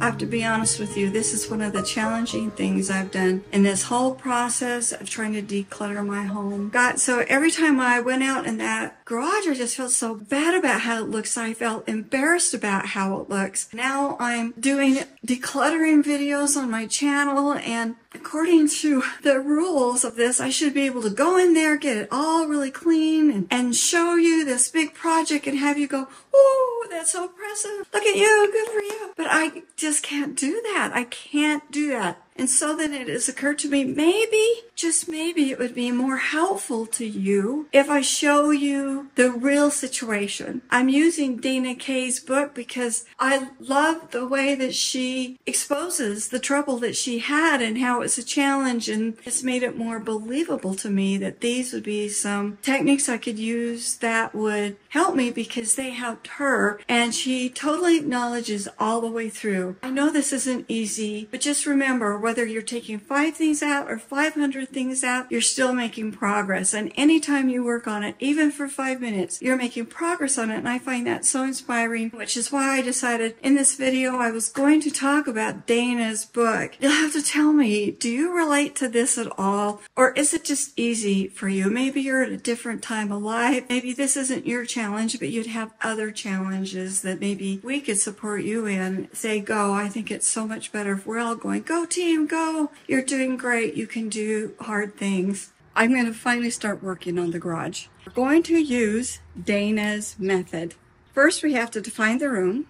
I have to be honest with you, this is one of the challenging things I've done in this whole process of trying to declutter my home. So every time I went out in that garage, I just felt so bad about how it looks. I felt embarrassed about how it looks. Now I'm doing decluttering videos on my channel, and according to the rules of this, I should be able to go in there, get it all really clean, and show you this big project and have you go, "Oh, that's so impressive. Look at you, good for you." But I just can't do that. I can't do that. And so then it has occurred to me, maybe, just maybe, it would be more helpful to you if I show you the real situation. I'm using Dana Kay's book because I love the way that she exposes the trouble that she had and how it's a challenge, and it's made it more believable to me that these would be some techniques I could use that would help me because they helped her, and she totally acknowledges all the way through. I know this isn't easy, but just remember, whether you're taking 5 things out or 500 things out, you're still making progress. And anytime you work on it, even for 5 minutes, you're making progress on it. And I find that so inspiring, which is why I decided in this video I was going to talk about Dana's book. You'll have to tell me, do you relate to this at all? Or is it just easy for you? Maybe you're at a different time of life. Maybe this isn't your challenge, but you'd have other challenges that maybe we could support you in. Say, go. I think it's so much better if we're all going, go team, go. You're doing great. You can do hard things. I'm going to finally start working on the garage. We're going to use Dana's method. First, we have to define the room.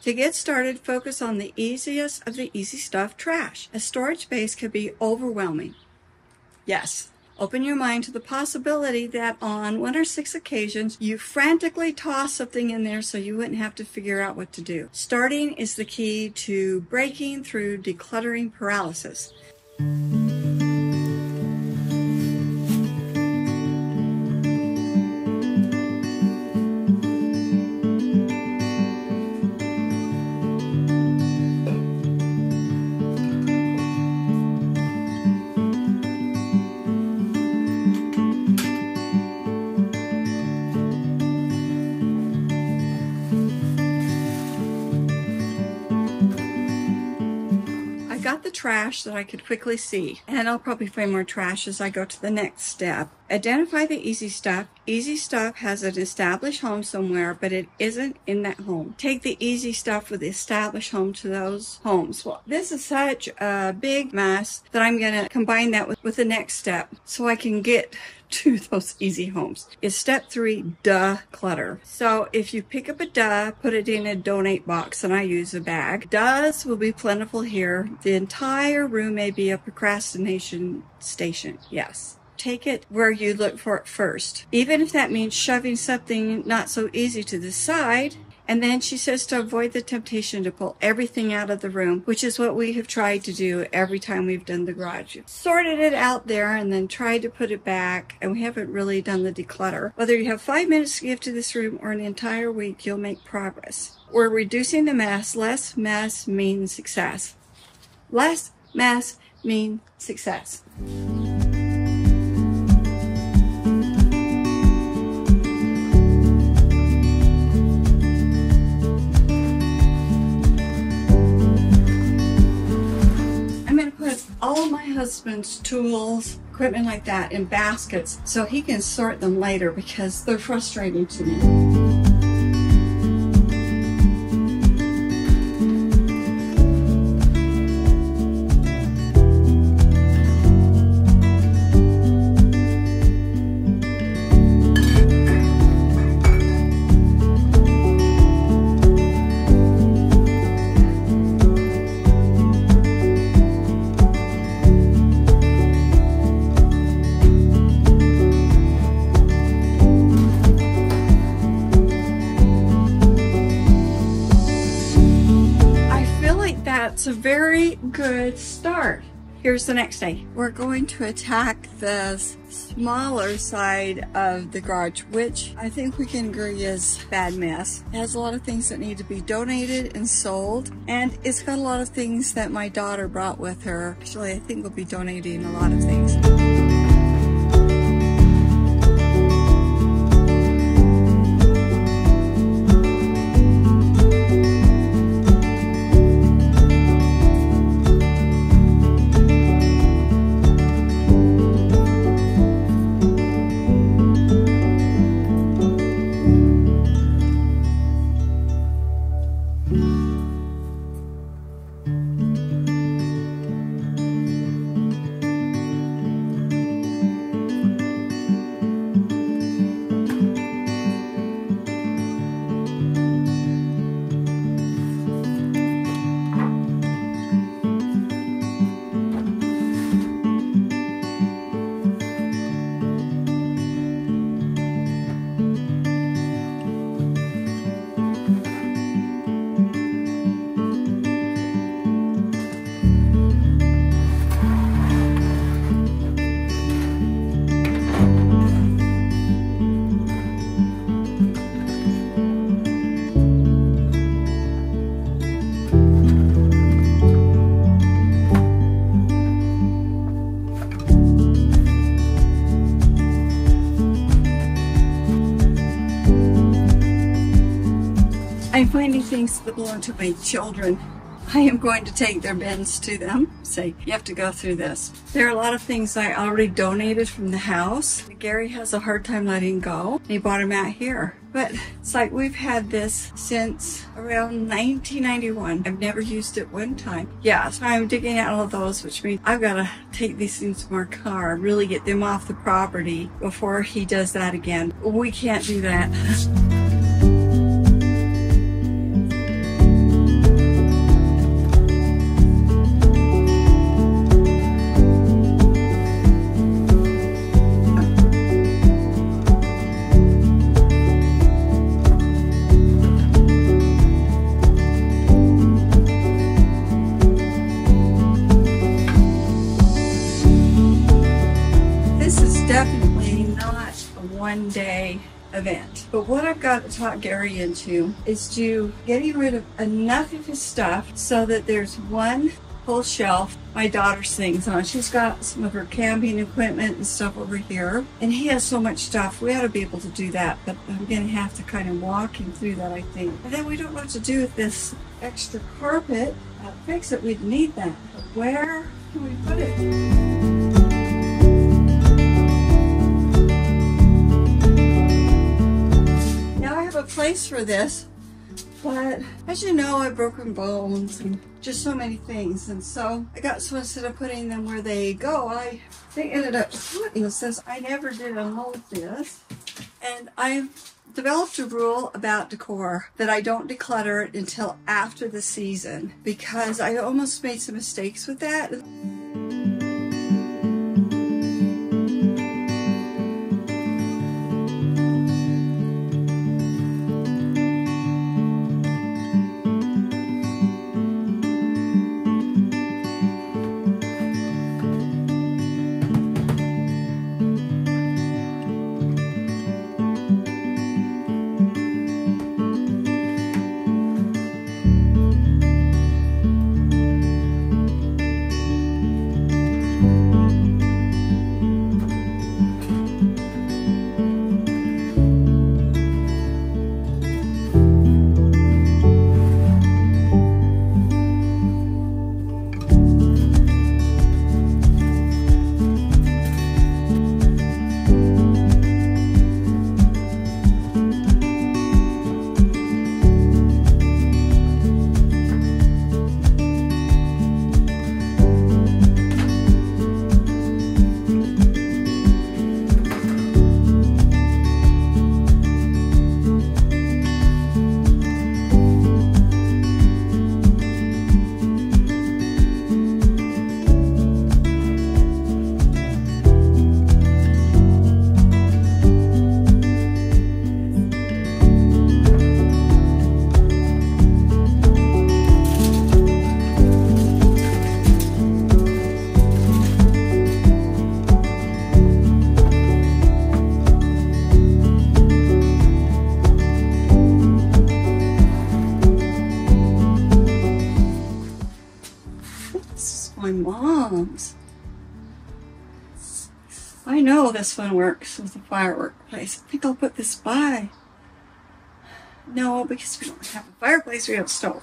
To get started, focus on the easiest of the easy stuff, trash. A storage space can be overwhelming. Yes. Open your mind to the possibility that on 1 or 6 occasions, you frantically toss something in there so you wouldn't have to figure out what to do. Starting is the key to breaking through decluttering paralysis. Got the trash that I could quickly see, and I'll probably find more trash as I go to the next step. Identify the easy stuff. Easy stuff has an established home somewhere, but it isn't in that home. Take the easy stuff with the established home to those homes. Well, this is such a big mess that I'm going to combine that with the next step so I can get to those easy homes. Is step 3, declutter. So if you pick up a duh, put it in a donate box, and I use a bag. Duhs will be plentiful here. The entire room may be a procrastination station. Yes. Take it where you look for it first. Even if that means shoving something not so easy to the side. And then she says to avoid the temptation to pull everything out of the room, which is what we have tried to do every time we've done the garage. Sorted it out there and then tried to put it back, and we haven't really done the declutter. Whether you have 5 minutes to give to this room or an entire week, you'll make progress. We're reducing the mess. Less mess means success. Less mess means success. All my husband's tools, equipment like that, in baskets so he can sort them later because they're frustrating to me. That's a very good start. Here's the next day. We're going to attack the smaller side of the garage, which I think we can agree is a bad mess. It has a lot of things that need to be donated and sold, and it's got a lot of things that my daughter brought with her. Actually, I think we'll be donating a lot of things. I'm finding things that belong to my children. I am going to take their bins to them. Say, you have to go through this. There are a lot of things I already donated from the house. Gary has a hard time letting go. He bought them out here. But it's like we've had this since around 1991. I've never used it one time. Yeah, so I'm digging out all of those, which means I've got to take these things from our car, really get them off the property before he does that again. We can't do that. Definitely not a one-day event. But what I've got to talk Gary into is to getting rid of enough of his stuff so that there's one whole shelf my daughter's things on. She's got some of her camping equipment and stuff over here, and he has so much stuff. We ought to be able to do that, but I'm going to have to kind of walk him through that, I think. And then we don't know what to do with this extra carpet. Fix it, we'd need that. But where can we put it? A place for this, but as you know, I've broken bones and just so many things, and so I got, so instead of putting them where they go, they ended up putting, since I never did unload this, and I've developed a rule about decor that I don't declutter it until after the season, because I almost made some mistakes with that. My mom's. I know this one works with the firework place. I think I'll put this by. No, because we don't have a fireplace, we have a stove.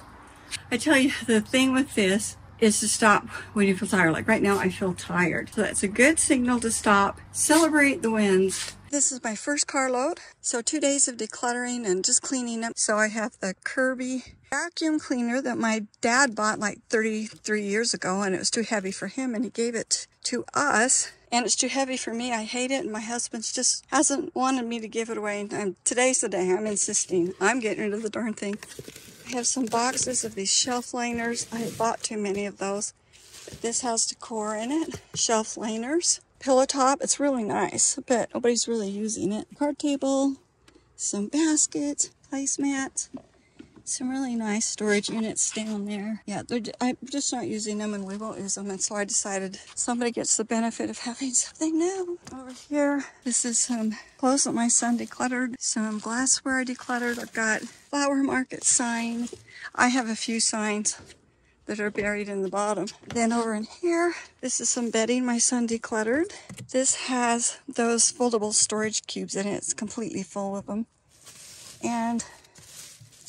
I tell you, the thing with this is to stop when you feel tired. Like right now, I feel tired. So that's a good signal to stop. Celebrate the wins. This is my first carload. So 2 days of decluttering and just cleaning up. So I have the Kirby vacuum cleaner that my dad bought like 33 years ago, and it was too heavy for him, and he gave it to us. And it's too heavy for me. I hate it, and my husband just hasn't wanted me to give it away. And today's the day. I'm insisting. I'm getting rid of the darn thing. I have some boxes of these shelf liners. I bought too many of those. But this has decor in it. Shelf liners. Pillow top. It's really nice, but nobody's really using it. Card table. Some baskets. Placemats. Some really nice storage units down there. Yeah, I'm just not using them, and we won't use them. And so I decided somebody gets the benefit of having something new. Over here, this is some clothes that my son decluttered. Some glassware I decluttered. I've got flower market sign. I have a few signs that are buried in the bottom. Then over in here, this is some bedding my son decluttered. This has those foldable storage cubes in it. It's completely full of them. And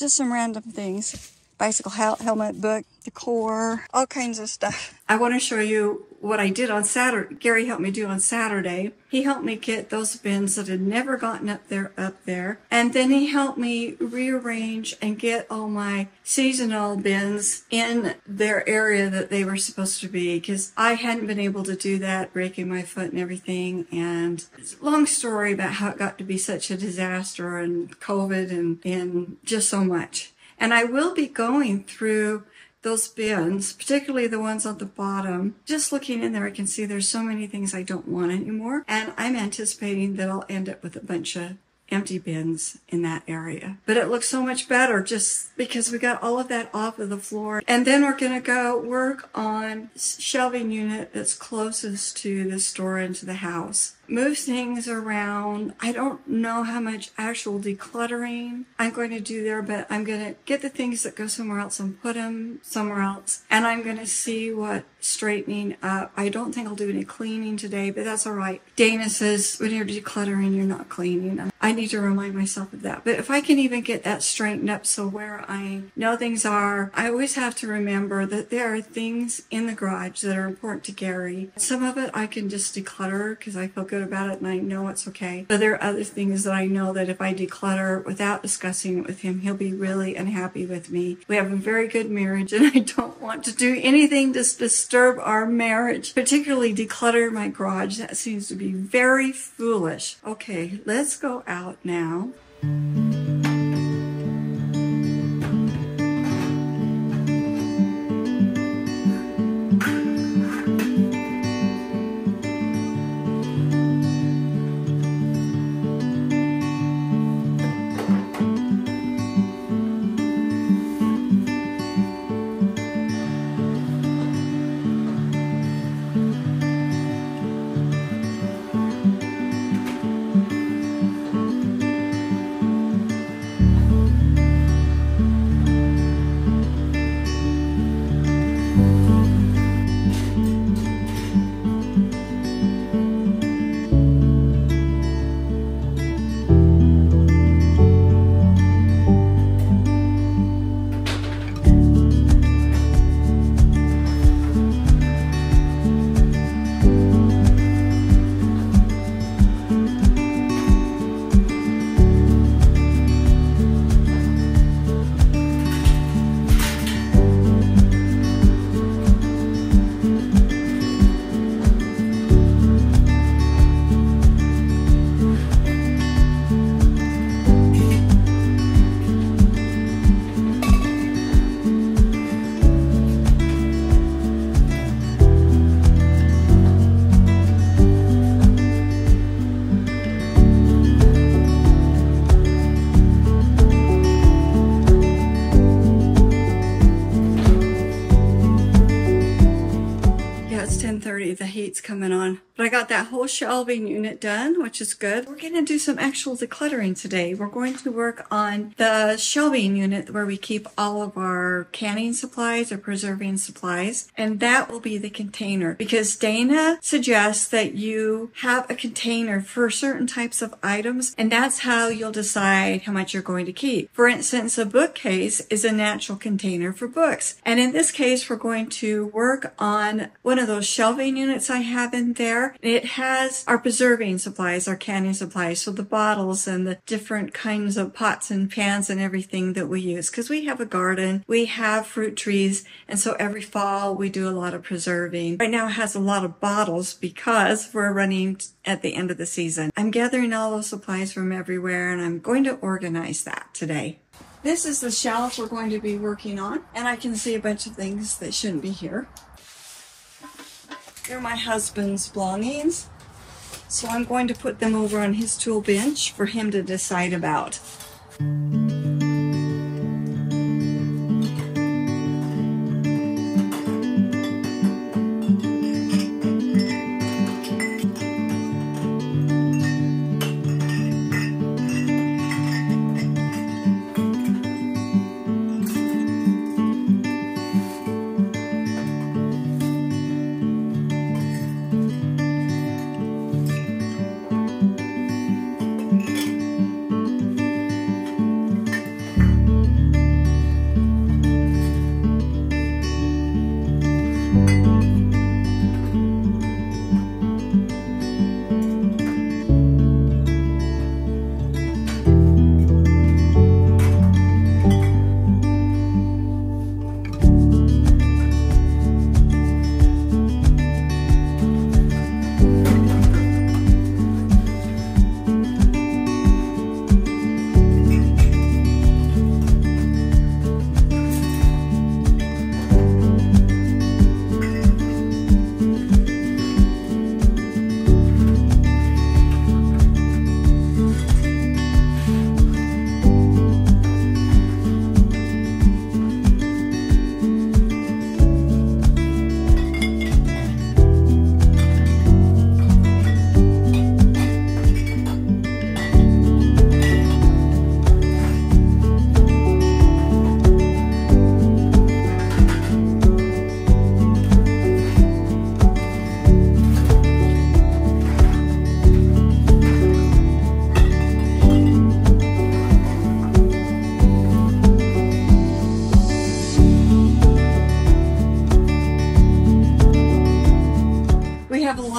just some random things. Bicycle helmet, book, decor, all kinds of stuff. I want to show you what I did on Saturday. Gary helped me do on Saturday. He helped me get those bins that had never gotten up there. And then he helped me rearrange and get all my seasonal bins in their area that they were supposed to be, because I hadn't been able to do that, breaking my foot and everything. And it's a long story about how it got to be such a disaster and COVID and just so much. And I will be going through those bins, particularly the ones on the bottom. Just looking in there, I can see there's so many things I don't want anymore. And I'm anticipating that I'll end up with a bunch of empty bins in that area. But it looks so much better just because we got all of that off of the floor. And then we're going to go work on shelving unit that's closest to the store and to the house. Move things around. I don't know how much actual decluttering I'm going to do there, but I'm going to get the things that go somewhere else and put them somewhere else. And I'm going to see what straightening up. I don't think I'll do any cleaning today, but that's all right. Dana says when you're decluttering, you're not cleaning. I need to remind myself of that. But if I can even get that straightened up so where I know things are, I always have to remember that there are things in the garage that are important to Gary. Some of it I can just declutter because I feel good about it and I know it's okay. But there are other things that I know that if I declutter without discussing it with him, he'll be really unhappy with me. We have a very good marriage and I don't want to do anything to disturb our marriage, particularly declutter my garage. That seems to be very foolish. Okay, let's go out now. The heat's coming on. But I got that whole shelving unit done, which is good. We're going to do some actual decluttering today. We're going to work on the shelving unit where we keep all of our canning supplies or preserving supplies. And that will be the container because Dana suggests that you have a container for certain types of items. And that's how you'll decide how much you're going to keep. For instance, a bookcase is a natural container for books. And in this case, we're going to work on one of those shelving units I have in there. It has our preserving supplies, our canning supplies, so the bottles and the different kinds of pots and pans and everything that we use. Because we have a garden, we have fruit trees, and so every fall we do a lot of preserving. Right now it has a lot of bottles because we're running at the end of the season. I'm gathering all those supplies from everywhere and I'm going to organize that today. This is the shelf we're going to be working on, and I can see a bunch of things that shouldn't be here. They're my husband's belongings, so I'm going to put them over on his tool bench for him to decide about.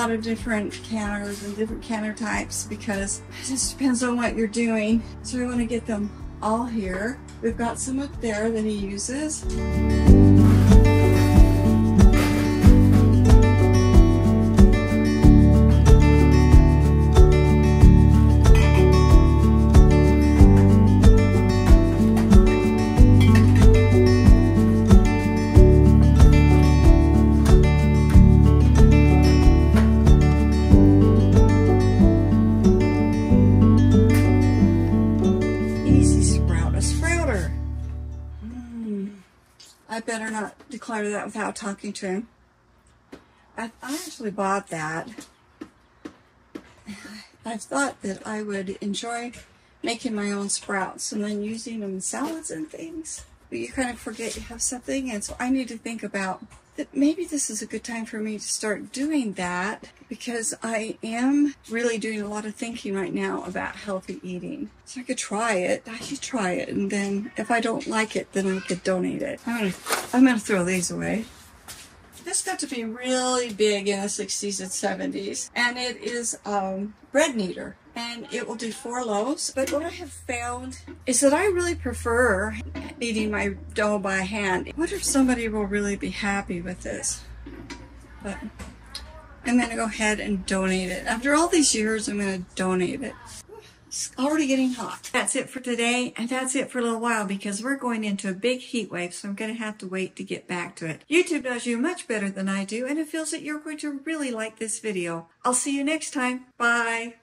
lot of different canners and different canner types because it just depends on what you're doing. So we want to get them all here. We've got some up there that he uses. I better not declutter that without talking to him. I actually bought that. I thought that I would enjoy making my own sprouts and then using them in salads and things. But you kind of forget you have something, and so I need to think about that maybe this is a good time for me to start doing that because I am really doing a lot of thinking right now about healthy eating. So I could try it. I should try it, and then if I don't like it, then I could donate it. I'm gonna throw these away. This got to be really big in the 60s and 70s, and it is bread kneader, and it will do 4 loaves. But what I have found is that I really prefer kneading my dough by hand. I wonder if somebody will really be happy with this. But I'm gonna go ahead and donate it. After all these years, I'm gonna donate it. It's already getting hot. That's it for today, and that's it for a little while because we're going into a big heat wave, so I'm going to have to wait to get back to it. YouTube does you much better than I do, and it feels that you're going to really like this video. I'll see you next time. Bye.